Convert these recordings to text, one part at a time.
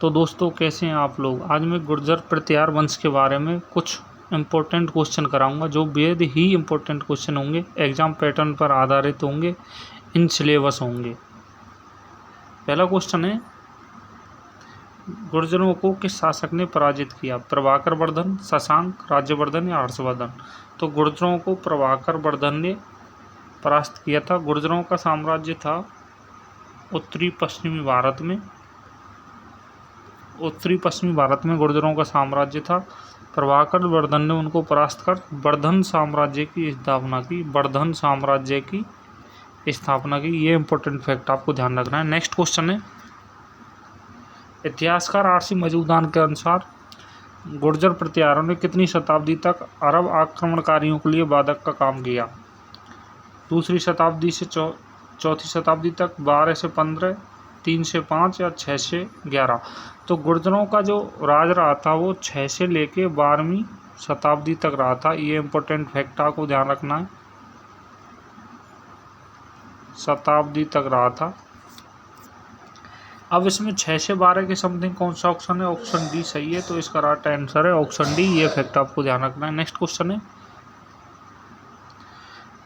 तो दोस्तों कैसे हैं आप लोग। आज मैं गुर्जर प्रतिहार वंश के बारे में कुछ इम्पोर्टेंट क्वेश्चन कराऊंगा जो बेहद ही इम्पोर्टेंट क्वेश्चन होंगे, एग्जाम पैटर्न पर आधारित होंगे, इन सिलेबस होंगे। पहला क्वेश्चन है, गुर्जरों को किस शासक ने पराजित किया? प्रभाकर वर्धन, शशांक, राज्यवर्धन या हर्षवर्धन? तो गुर्जरों को प्रभाकर वर्धन ने परास्त किया था। गुर्जरों का साम्राज्य था उत्तरी पश्चिमी भारत में गुर्जरों का साम्राज्य था। प्रभाकर वर्धन ने उनको परास्त कर वर्धन साम्राज्य की स्थापना की। ये इंपॉर्टेंट फैक्ट आपको ध्यान रखना है। नेक्स्ट क्वेश्चन है, इतिहासकार आरसी मजूमदार के अनुसार गुर्जर प्रतिहारों ने कितनी शताब्दी तक अरब आक्रमणकारियों के लिए बाधक का काम किया? दूसरी शताब्दी से चौथी शताब्दी तक, 12 से 15, 3 से 5 या 6 से 11? तो गुर्जरों का जो राज रहा था वो 6 से लेके 12वीं शताब्दी तक रहा था। ये इंपॉर्टेंट फैक्ट आपको ध्यान रखना है, शताब्दी तक रहा था। अब इसमें 6 से 12 के समथिंग कौन सा ऑप्शन है? ऑप्शन डी सही है, तो इसका राइट आंसर है ऑप्शन डी। ये फैक्ट आपको ध्यान रखना है। नेक्स्ट क्वेश्चन है,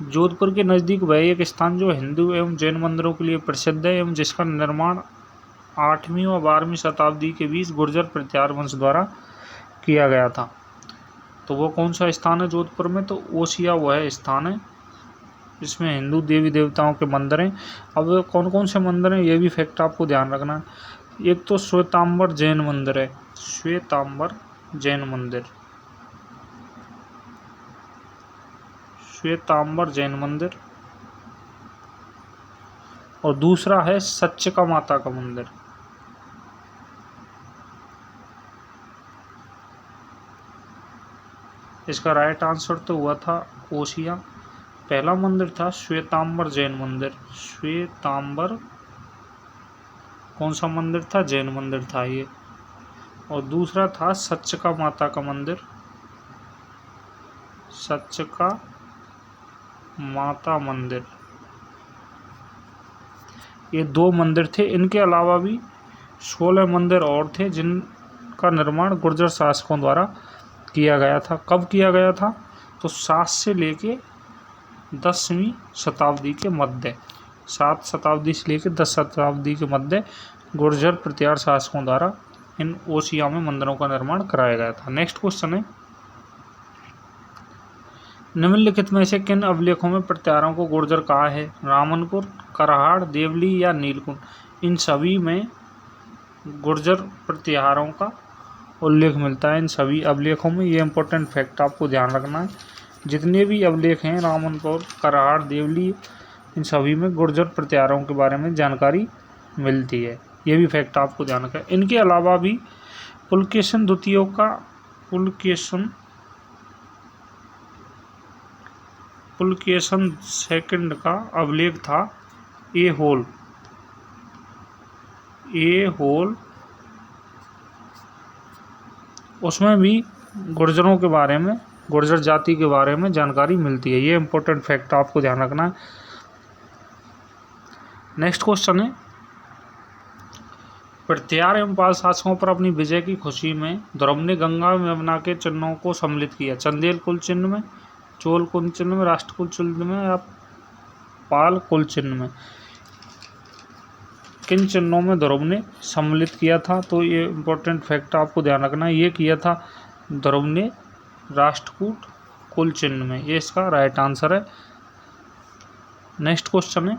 जोधपुर के नज़दीक वह एक स्थान जो हिंदू एवं जैन मंदिरों के लिए प्रसिद्ध है एवं जिसका निर्माण 8वीं व 12वीं शताब्दी के बीच गुर्जर प्रतिहार वंश द्वारा किया गया था, तो वो कौन सा स्थान है जोधपुर में? तो ओसिया वह स्थान है जिसमें हिंदू देवी देवताओं के मंदिर हैं। अब कौन कौन से मंदिर हैं ये भी फैक्ट आपको ध्यान रखना है। एक तो श्वेतांबर जैन मंदिर है, श्वेतांबर जैन मंदिर, और दूसरा है सच्चिका माता का मंदिर। इसका राइट आंसर तो हुआ था ओसिया। पहला मंदिर था श्वेतांबर जैन मंदिर, श्वेतांबर कौन सा मंदिर था? जैन मंदिर था ये। और दूसरा था सच्चिका माता का मंदिर, सच्चिका माता मंदिर। ये 2 मंदिर थे। इनके अलावा भी 16 मंदिर और थे जिनका निर्माण गुर्जर शासकों द्वारा किया गया था। कब किया गया था? तो 7 से लेके 10वीं शताब्दी के मध्य, 7 शताब्दी से लेकर 10 शताब्दी के मध्य गुर्जर प्रतिहार शासकों द्वारा इन ओसिया में मंदिरों का निर्माण कराया गया था। नेक्स्ट क्वेश्चन है, निम्नलिखित में से किन अभिलेखों में प्रतिहारों को गुर्जर कहा है? रामनपुर, करहाड़, देवली या नीलकुंड? इन सभी में गुर्जर प्रतिहारों का उल्लेख मिलता है, इन सभी अभिलेखों में। ये इंपॉर्टेंट फैक्ट आपको ध्यान रखना है। जितने भी अभिलेख हैं, रामनपुर, करहाड़, देवली, इन सभी में गुर्जर प्रतिहारों के बारे में जानकारी मिलती है। ये भी फैक्ट आपको ध्यान रखना है। इनके अलावा भी पुलकेशन द्वितीय का पुलकेशन सेकंड का अभिलेख था ए होल, उसमें भी गुर्जरों के बारे में, गुर्जर जाति के बारे में जानकारी मिलती है। ये इंपॉर्टेंट फैक्ट आपको ध्यान रखना है। नेक्स्ट क्वेश्चन है, प्रतिहार एवं पाल शासकों पर अपनी विजय की खुशी में द्रौपदी ने गंगा में यमुना के चिन्हों को सम्मिलित किया। चंदेल कुल चिन्ह में, चोल कुल चिन्ह में, राष्ट्र कुल चिन्ह में या पाल कुल चिन्ह में? किन चिन्हों में द्रौपदी ने सम्मिलित किया था? तो ये इंपॉर्टेंट फैक्ट आपको ध्यान रखना है। ये किया था द्रौपदी ने राष्ट्रकूट कुल चिन्ह में। ये इसका राइट आंसर है। नेक्स्ट क्वेश्चन है,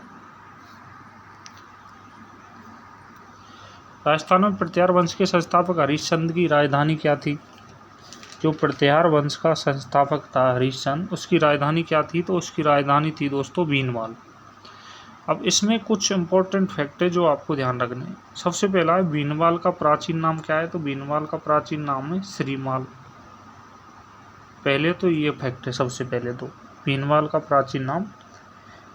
राजस्थान में प्रतिहार वंश के संस्थापक हरिश्चंद्र की राजधानी क्या थी? जो प्रतिहार वंश का संस्थापक था हरिश्चंद्र, उसकी राजधानी क्या थी? तो उसकी राजधानी थी दोस्तों भीनमाल। अब इसमें कुछ इंपॉर्टेंट फैक्ट है जो आपको ध्यान रखने हैं। सबसे पहला है, भीनमाल का प्राचीन नाम क्या है? तो भीनमाल का प्राचीन नाम है श्रीमाल। पहले तो ये फैक्ट है, सबसे पहले तो भीनमाल का प्राचीन नाम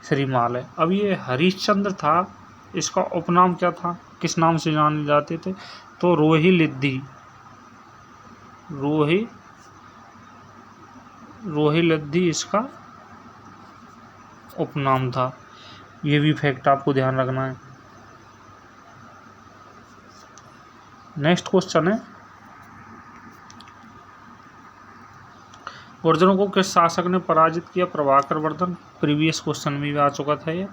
श्रीमाल है। अब ये हरिश्चंद्र था, इसका उपनाम क्या था? किस नाम से जाने जाते थे? तो रोहिलिद्धि इसका उपनाम था। ये भी फैक्ट आपको ध्यान रखना है। नेक्स्ट क्वेश्चन है, गुर्जरों को किस शासक ने पराजित किया? प्रभाकर वर्धन। प्रीवियस क्वेश्चन में भी आ चुका था ये।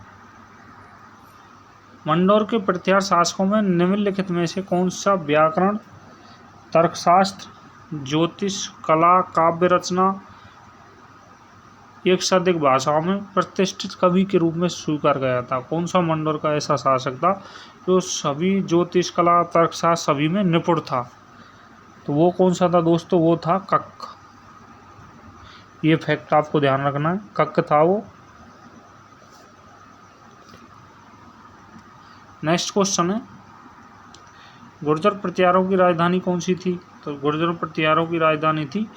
मंडोर के प्रतिहार शासकों में निम्नलिखित में से कौन सा व्याकरण, तर्कशास्त्र, ज्योतिष, कला, काव्य रचना एक से अधिक भाषाओं में प्रतिष्ठित कवि के रूप में स्वीकार गया था? कौन सा मंडोर का ऐसा शासक था जो सभी ज्योतिष, कला, तर्कशास्त्र सभी में निपुण था? तो वो कौन सा था दोस्तों? वो था कक। ये फैक्ट आपको ध्यान रखना है, कक था वो। नेक्स्ट क्वेश्चन है, गुर्जर प्रतिहारों की राजधानी कौन सी थी? तो गुर्जर प्रतिहारों की राजधानी थी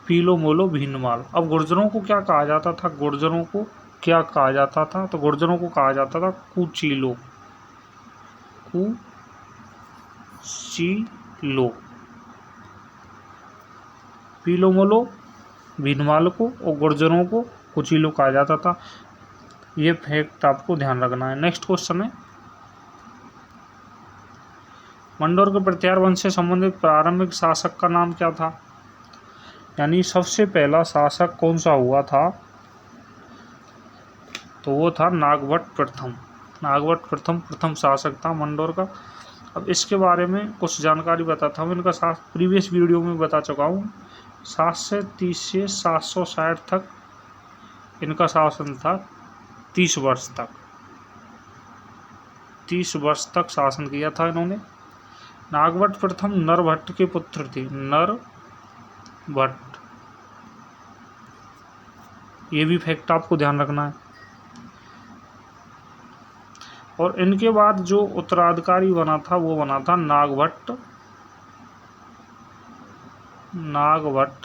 पीलोमोलो भीनमाल। अब गुर्जरों को क्या कहा जाता था? गुर्जरों को क्या कहा जाता था? तो गुर्जरों को कहा जाता था कुचीलो। कुचीलो। पीलोमोलो भीनमाल को और गुर्जरों को कुचीलो कहा जाता था। ये फैक्ट आपको ध्यान रखना है। नेक्स्ट क्वेश्चन है, मंडोर के प्रतिहार वंश से संबंधित प्रारंभिक शासक का नाम क्या था? यानी सबसे पहला शासक कौन सा हुआ था? तो वो था नागभट्ट प्रथम। नागभट्ट प्रथम शासक था मंडोर का। अब इसके बारे में कुछ जानकारी बताता हूँ। इनका प्रीवियस वीडियो में बता चुका हूँ। 730 से 760 तक इनका शासन था। 30 वर्ष तक 30 वर्ष तक शासन किया था इन्होंने। नागभट्ट प्रथम नरभट्ट के पुत्र थे। नरभट्ट, ये भी फैक्ट आपको ध्यान रखना है। और इनके बाद जो उत्तराधिकारी बना था वो बना था नागभट्ट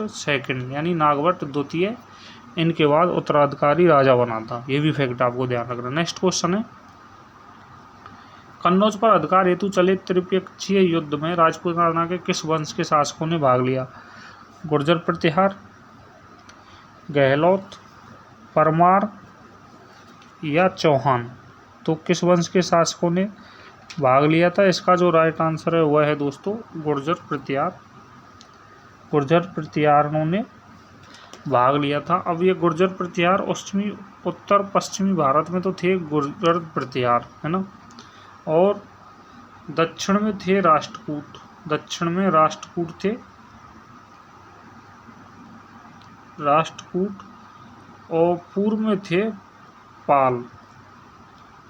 सेकंड, यानी नागभट्ट द्वितीय। इनके बाद उत्तराधिकारी राजा बना था। ये भी फैक्ट आपको ध्यान रखना। नेक्स्ट क्वेश्चन है, कन्नौज पर अधिकार हेतु चले त्रिपक्षीय युद्ध में राजपूताना के किस वंश के शासकों ने भाग लिया? गुर्जर प्रतिहार, गहलोत, परमार या चौहान? तो किस वंश के शासकों ने भाग लिया था? इसका जो राइट आंसर है वह है दोस्तों गुर्जर प्रतिहार। गुर्जर प्रतिहारों ने भाग लिया था। अब ये गुर्जर प्रतिहार उत्तर पश्चिमी भारत में तो थे गुर्जर प्रतिहार, है ना, और दक्षिण में थे राष्ट्रकूट। दक्षिण में राष्ट्रकूट थे, राष्ट्रकूट। और पूर्व में थे पाल।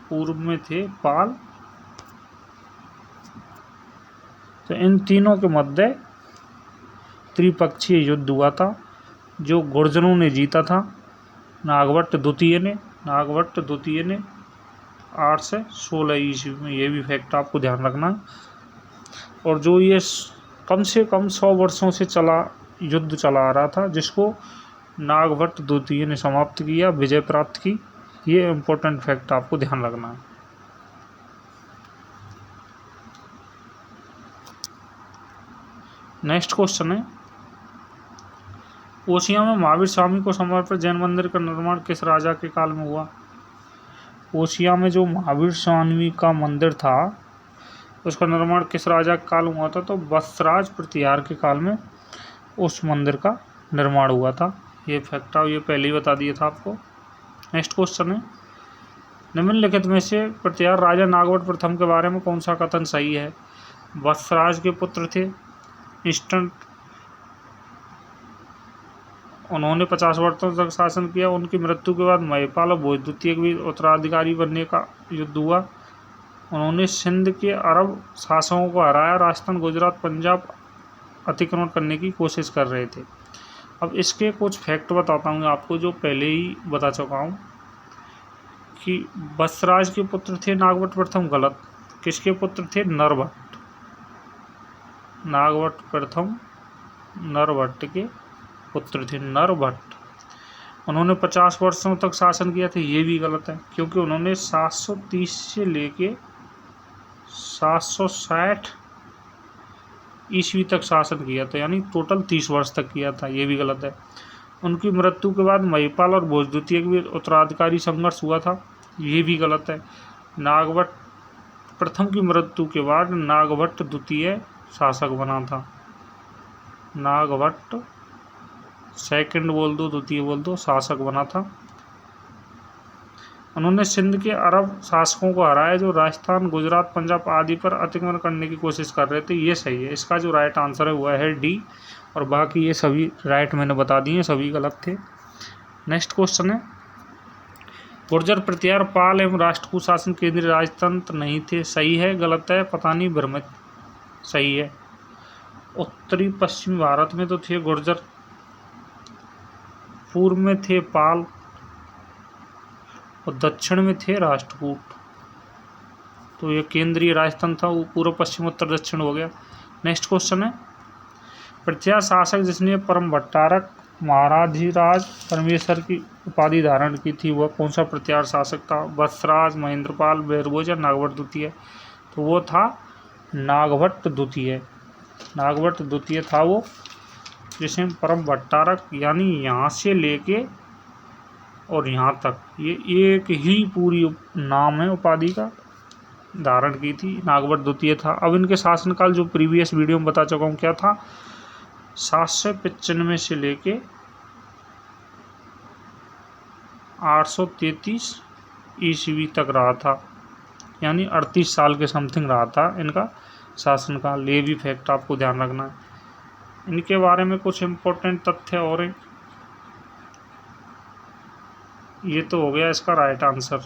पूर्व में थे पाल। तो इन तीनों के मध्य त्रिपक्षीय युद्ध हुआ था जो गुर्जरों ने जीता था। नागभट्ट द्वितीय ने 8 से 16 ईस्वी में। ये भी फैक्ट आपको ध्यान रखना है। और जो ये कम से कम 100 वर्षों से युद्ध चला आ रहा था, जिसको नागभट्ट द्वितीय ने समाप्त किया, विजय प्राप्त की। ये इम्पोर्टेंट फैक्ट आपको ध्यान रखना है। नेक्स्ट क्वेश्चन है, ओसिया में महावीर स्वामी को समर्पित जैन मंदिर का निर्माण किस राजा के काल में हुआ? ओसिया में जो महावीर स्वामी का मंदिर था उसका निर्माण किस राजा के काल में हुआ था? तो वत्सराज प्रतिहार के काल में उस मंदिर का निर्माण हुआ था। ये फैक्ट ये पहले ही बता दिया था आपको। नेक्स्ट क्वेश्चन है, निम्नलिखित में से प्रतिहार राजा नागभट्ट प्रथम के बारे में कौन सा कथन सही है? वत्सराज के पुत्र थे, इंस्टेंट, उन्होंने 50 वर्षों तक शासन किया। उनकी मृत्यु के बाद महिपाल और भोज द्वितीय के बीच उत्तराधिकारी बनने का युद्ध हुआ। उन्होंने सिंध के अरब शासकों को हराया। राजस्थान, गुजरात, पंजाब अतिक्रमण करने की कोशिश कर रहे थे। अब इसके कुछ फैक्ट बताता हूँ आपको जो पहले ही बता चुका हूँ कि वत्सराज के पुत्र थे नागभट्ट प्रथम। गलत। किसके पुत्र थे? नरभट्ट। नागभट्ट प्रथम नरभट्ट के पुत्र थे। नरभट्ट, उन्होंने 50 वर्षों तक शासन किया था। ये भी गलत है, क्योंकि उन्होंने 730 से लेके 760 ईस्वी तक शासन किया था, यानी टोटल 30 वर्ष तक किया था। ये भी गलत है। उनकी मृत्यु के बाद महिपाल और भोज द्वितीय के बीच उत्तराधिकारी संघर्ष हुआ था। ये भी गलत है। नागभट्ट प्रथम की मृत्यु के बाद नागभट्ट द्वितीय शासक बना था। नागभट्ट सेकंड बोल दो, द्वितीय बोल दो, शासक बना था। उन्होंने सिंध के अरब शासकों को हराया जो राजस्थान, गुजरात, पंजाब आदि पर अतिक्रमण करने की कोशिश कर रहे थे। ये सही है, इसका जो राइट आंसर है वह है डी, और बाकी ये सभी राइट मैंने बता दिए, सभी गलत थे। नेक्स्ट क्वेश्चन है, गुर्जर प्रतिहार पाल एवं राष्ट्रकूट शासन केंद्रीय राजतंत्र नहीं थे। सही है, गलत है, पता नहीं, भ्रमित। सही है। उत्तरी पश्चिमी भारत में तो थे गुर्जर, पूर्व में थे पाल और दक्षिण में थे राष्ट्रकूट। तो ये केंद्रीय राजतंत्र था, वो पूर्व पश्चिम उत्तर दक्षिण हो गया। नेक्स्ट क्वेश्चन है, प्रतिहार शासक जिसने परम भट्टारक महाराधिराज परमेश्वर की उपाधि धारण की थी वह कौन सा प्रतिहार शासक था? वत्सराज, महेंद्रपाल, भैरवोज या नागभट्ट द्वितीय? तो वो था नागभट्ट द्वितीय। नागभट्ट द्वितीय था वो, जिसमें परम भट्टारक यानी यहाँ से लेके और यहाँ तक ये एक ही पूरी नाम है उपाधि का, धारण की थी। नागभट्ट द्वितीय था। अब इनके शासनकाल जो प्रीवियस वीडियो में बता चुका हूँ क्या था, 795 से लेके 833 ईस्वी तक रहा था, यानी 38 साल के समथिंग रहा था इनका शासनकाल। ये भी फैक्ट आपको ध्यान रखना है। इनके बारे में कुछ इम्पोर्टेंट तथ्य और हैं। ये तो हो गया इसका राइट आंसर।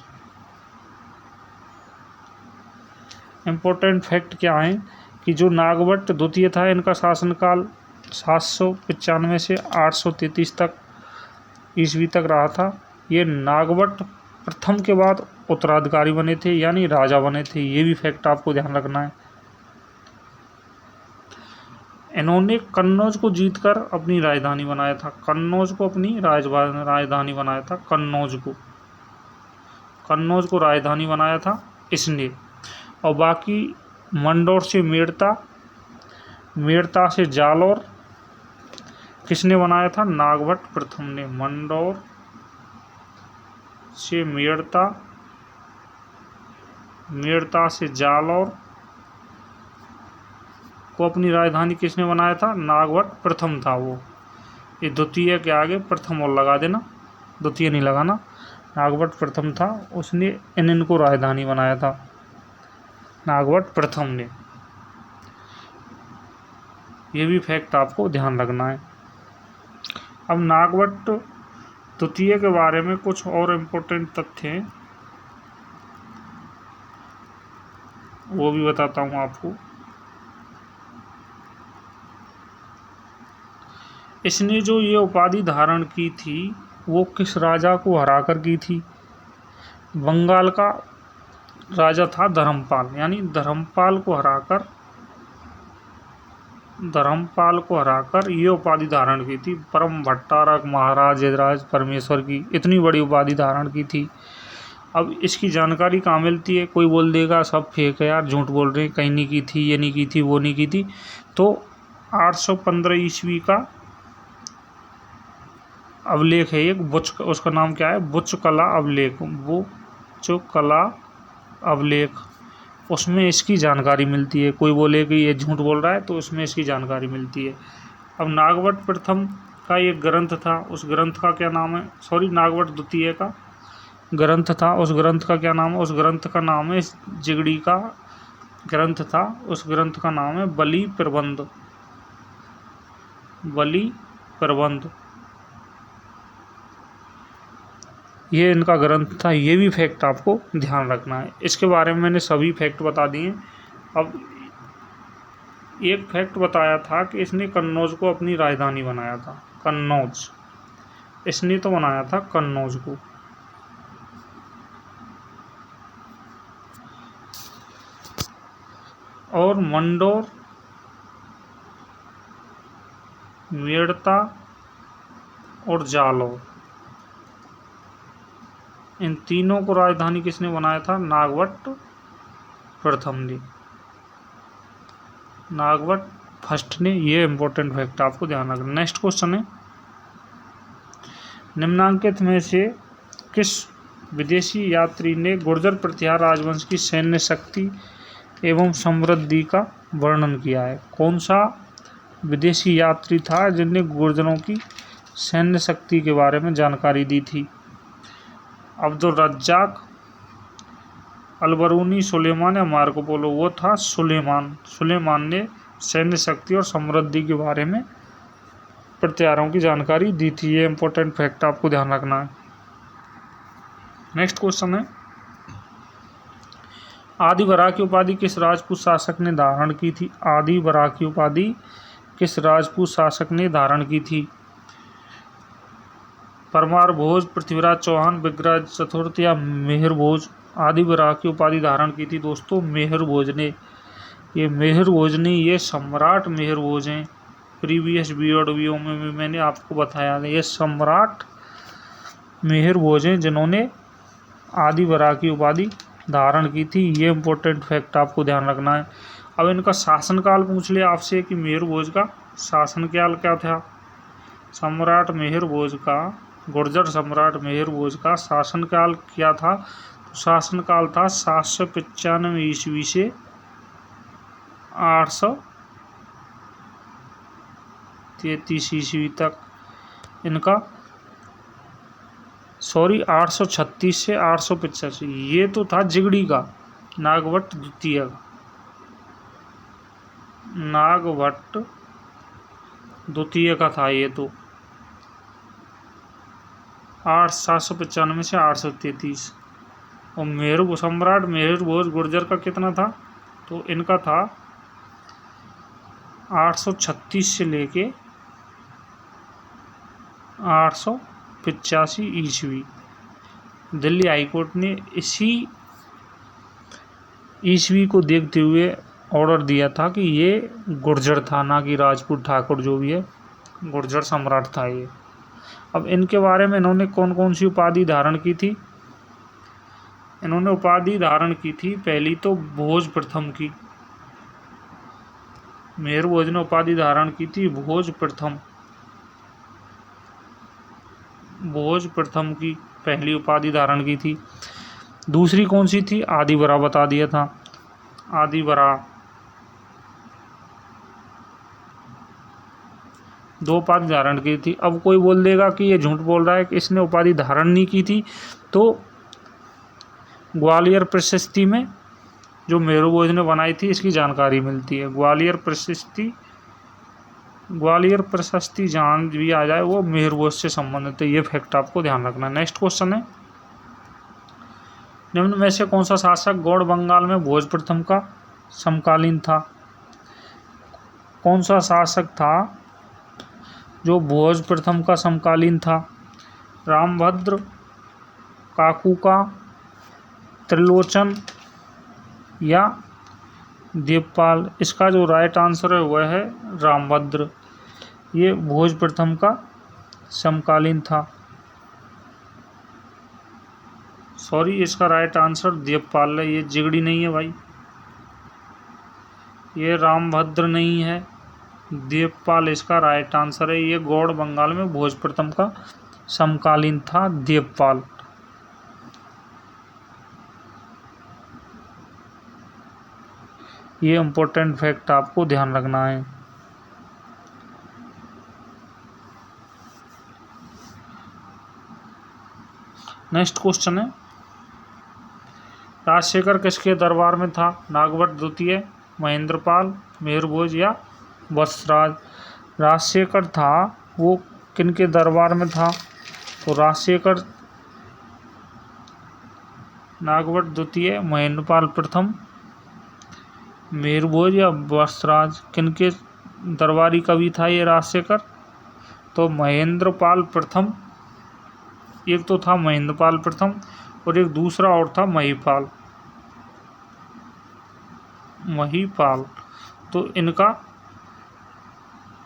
इम्पोर्टेंट फैक्ट क्या है कि जो नागभट्ट द्वितीय था इनका शासनकाल 795 से 833 तक ईस्वी तक रहा था। ये नागभट्ट प्रथम के बाद उत्तराधिकारी बने थे, यानी राजा बने थे। ये भी फैक्ट आपको ध्यान रखना है। इन्होंने कन्नौज को जीतकर अपनी राजधानी बनाया था। कन्नौज को अपनी राजधानी बनाया था। कन्नौज को राजधानी बनाया था इसने। और बाकी मंदौर से मेड़ता से जालौर किसने बनाया था? नागभट्ट प्रथम ने। मंदौर से मेड़ता से जालौर को अपनी राजधानी किसने बनाया था? नागभट्ट प्रथम था वो। ये द्वितीय के आगे प्रथम और लगा देना, द्वितीय नहीं लगाना। नागभट्ट प्रथम था, उसने इनको राजधानी बनाया था, नागभट्ट प्रथम ने। ये भी फैक्ट आपको ध्यान रखना है। अब नागभट्ट द्वितीय के बारे में कुछ और इम्पोर्टेंट तथ्य हैं, वो भी बताता हूँ आपको। इसने जो ये उपाधि धारण की थी वो किस राजा को हराकर की थी? बंगाल का राजा था धर्मपाल, यानी धर्मपाल को हराकर ये उपाधि धारण की थी। परम भट्टारक महाराज परमेश्वर की इतनी बड़ी उपाधि धारण की थी। अब इसकी जानकारी कहाँ मिलती है? कोई बोल देगा सब फेक है यार, झूठ बोल रहे हैं, कहीं नहीं की थी, ये नहीं की थी, वो नहीं की थी। तो 815 ईस्वी का अवलेख है एक, उसका नाम क्या है? बुचकला अवलेख। उसमें इसकी जानकारी मिलती है। कोई बोले कि ये झूठ बोल रहा है, तो उसमें इसकी जानकारी मिलती है। अब नागभट्ट प्रथम का एक ग्रंथ था, उस ग्रंथ का क्या नाम है? नागभट्ट द्वितीय का ग्रंथ था, उस ग्रंथ का क्या नाम है? उस ग्रंथ का नाम है, जिगड़ी का ग्रंथ था, उस ग्रंथ का नाम है बलि प्रबंध। ये इनका ग्रंथ था। ये भी फैक्ट आपको ध्यान रखना है। इसके बारे में मैंने सभी फैक्ट बता दिए। अब एक फैक्ट बताया था कि इसने कन्नौज को अपनी राजधानी बनाया था। कन्नौज इसने तो बनाया था, कन्नौज को। और मंदौर, मेड़ता और जालौर, इन तीनों को राजधानी किसने बनाया था? नागभट्ट प्रथम ने, नागभट्ट फर्स्ट ने। ये इंपॉर्टेंट फैक्ट आपको ध्यान रखना। नेक्स्ट क्वेश्चन है, निम्नांकित में से किस विदेशी यात्री ने गुर्जर प्रतिहार राजवंश की सैन्य शक्ति एवं समृद्धि का वर्णन किया है। कौन सा विदेशी यात्री था जिनने गुर्जरों की सैन्य शक्ति के बारे में जानकारी दी थी? अब्दुल रज्जाक, अलबरूनी, सुलेमान या मार्को पोलो? वो था सुलेमान ने सैन्य शक्ति और समृद्धि के बारे में प्रत्यारों की जानकारी दी थी। ये इंपॉर्टेंट फैक्ट आपको ध्यान रखना है। नेक्स्ट क्वेश्चन है, आदि वराह की उपाधि किस राजपूत शासक ने धारण की थी? आदि वराह की उपाधि किस राजपूत शासक ने धारण की थी? परमार भोज, पृथ्वीराज चौहान, विग्रह चतुर्थ या मेहर भोज? आदि वराह की उपाधि धारण की थी दोस्तों मेहर भोज ने। ये मेहर भोज ने, ये सम्राट मेहर भोज हैं। प्रीवियस वीडियो में भी मैंने आपको बताया था, ये सम्राट मेहर भोज हैं जिन्होंने आदि वराह की उपाधि धारण की थी। ये इंपॉर्टेंट फैक्ट आपको ध्यान रखना है। अब इनका शासनकाल पूछ लिया आपसे कि मेहर भोज का शासनकाल क्या था। सम्राट मेहर भोज का, गुर्जर सम्राट मेहर भोज का शासनकाल क्या था? तो शासनकाल था 795 ईस्वी से 833 ईस्वी तक। इनका 836 से 885। ये तो था जिगड़ी का, नागभट्ट द्वितीय का, नागभट्ट द्वितीय का था ये तो। 795 से 833। और सम्राट मेहर भोज गुर्जर का कितना था? तो इनका था 836 से लेके 885 ईस्वी। दिल्ली हाईकोर्ट ने इसी ईस्वी को देखते हुए ऑर्डर दिया था कि ये गुर्जर था, ना कि राजपूत ठाकुर जो भी है, गुर्जर सम्राट था ये। अब इनके बारे में इन्होंने कौन कौन सी उपाधि धारण की थी? इन्होंने उपाधि धारण की थी पहली तो भोज प्रथम की। मेहर भोज ने उपाधि धारण की थी भोज प्रथम की पहली उपाधि धारण की थी। दूसरी कौन सी थी? आदि वराह बता दिया था, आदि वराह। 2 उपाधि धारण की थी। अब कोई बोल देगा कि ये झूठ बोल रहा है कि इसने उपाधि धारण नहीं की थी, तो ग्वालियर प्रशस्ति में जो मेहर भोज ने बनाई थी इसकी जानकारी मिलती है। ग्वालियर प्रशस्ति जहाँ भी आ जाए वो मेहर भोज से संबंधित है। ये फैक्ट आपको ध्यान रखना है। नेक्स्ट क्वेश्चन है, निम्न में से कौन सा शासक गौड़ बंगाल में भोज प्रथम का समकालीन था? कौन सा शासक था जो भोज प्रथम का समकालीन था? रामभद्र, काकुका, त्रिलोचन या देवपाल? इसका जो राइट आंसर है वह है रामभद्र। ये भोज प्रथम का समकालीन था। सॉरी, इसका राइट आंसर देवपाल है। ये जिगड़ी नहीं है भाई, ये रामभद्र नहीं है, देवपाल इसका राइट आंसर है। ये गौड़ बंगाल में भोज प्रथम का समकालीन था देवपाल। ये इंपॉर्टेंट फैक्ट आपको ध्यान रखना है। नेक्स्ट क्वेश्चन है, राजशेखर किसके दरबार में था? नागभट्ट द्वितीय, महेंद्रपाल, मेहर भोज या वत्सराज? राजशेखर था वो किनके दरबार में था? तो राजशेखर नागभट्ट द्वितीय, महेंद्रपाल प्रथम, मेहर भोज या वत्सराज? किनके दरबारी कवि था ये राजशेखर? तो महेंद्रपाल प्रथम। एक तो था महेंद्रपाल प्रथम और एक दूसरा और था महिपाल। तो इनका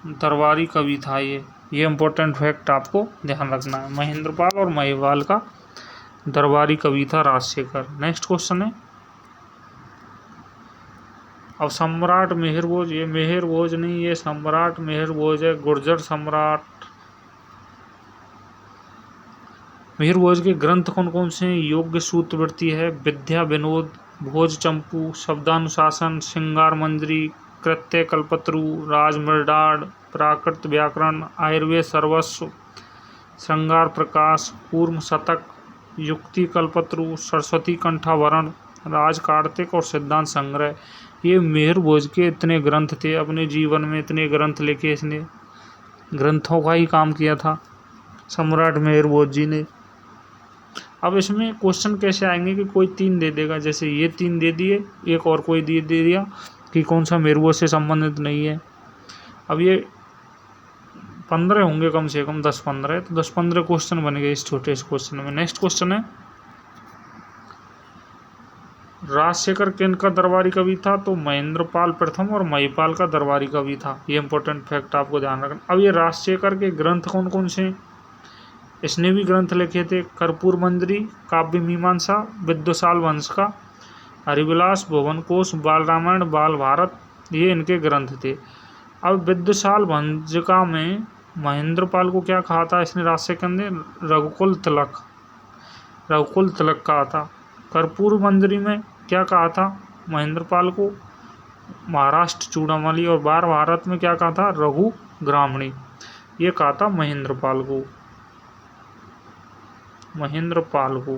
दरबारी कवि था ये इंपॉर्टेंट फैक्ट आपको ध्यान रखना है। महेंद्रपाल और महिपाल का दरबारी कवि था राजशेखर। नेक्स्ट क्वेश्चन है, अब सम्राट मेहर भोज, ये मेहर भोज नहीं, ये सम्राट मेहर भोज है, गुर्जर सम्राट। मेहर भोज के ग्रंथ कौन कौन से हैं? योग्य सूत्रवृत्ति है, विद्या विनोद, भोज चंपू, शब्दानुशासन, श्रृंगार मंजरी, कृत्य कल्पत्रु, राजमृडाड, प्राकृत व्याकरण, आयुर्वेद सर्वस्व, श्रृंगार प्रकाश, पूर्व शतक, युक्ति कल्पत्रु, सरस्वती कंठाभरण, राज कार्तिक और सिद्धांत संग्रह। ये मेहर भोज के इतने ग्रंथ थे, अपने जीवन में इतने ग्रंथ लिखे इसने, ग्रंथों का ही काम किया था सम्राट मेहर भोज जी ने। अब इसमें क्वेश्चन कैसे आएंगे कि कोई 3 दे देगा, जैसे ये 3 दे दिए, एक और कोई दे दिया कि कौन सा मेहर भोज से संबंधित नहीं है। अब ये 15 होंगे कम से कम, 10-15, तो 10-15 क्वेश्चन बन गए इस छोटे से क्वेश्चन में। नेक्स्ट क्वेश्चन है, राजशेखर किन का दरबारी कवि था? तो महेंद्रपाल प्रथम और महिपाल का दरबारी कवि था। ये इंपॉर्टेंट फैक्ट आपको ध्यान रखना। अब ये राजशेखर के ग्रंथ कौन कौन से हैं? इसने भी ग्रंथ लिखे थे, कर्पूर मंजरी, काव्य मीमांसा, विद्वशाल वंश का, हरिविलास, भुवन कोश, बाल रामायण, बाल भारत, ये इनके ग्रंथ थे। अब विद्वशाल वंशिका में महेंद्रपाल को क्या कहा था इसने, राजशेखर ने? रघुकुल तिलक, रघुकुल तिलक कहा था। कर्पूर मंजरी में क्या कहा था महेंद्रपाल को? महाराष्ट्र चूड़ामणि। और बाल भारत में क्या कहा था? रघु ग्रामणी। ये कहा था महेंद्रपाल को, महेंद्रपाल को,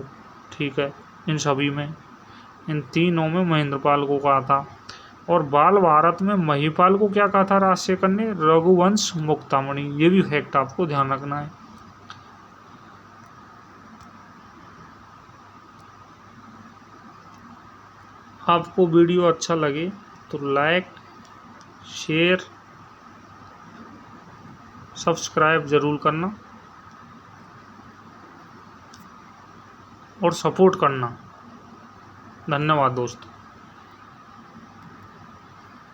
ठीक है। इन सभी में, इन तीनों में महेंद्रपाल को कहा था। और बाल भारत में महिपाल को क्या कहा था राजशेखर ने? रघुवंश मुक्तामणि। ये भी फैक्ट आपको ध्यान रखना है। आपको वीडियो अच्छा लगे तो लाइक, शेयर, सब्सक्राइब ज़रूर करना और सपोर्ट करना। धन्यवाद दोस्तों।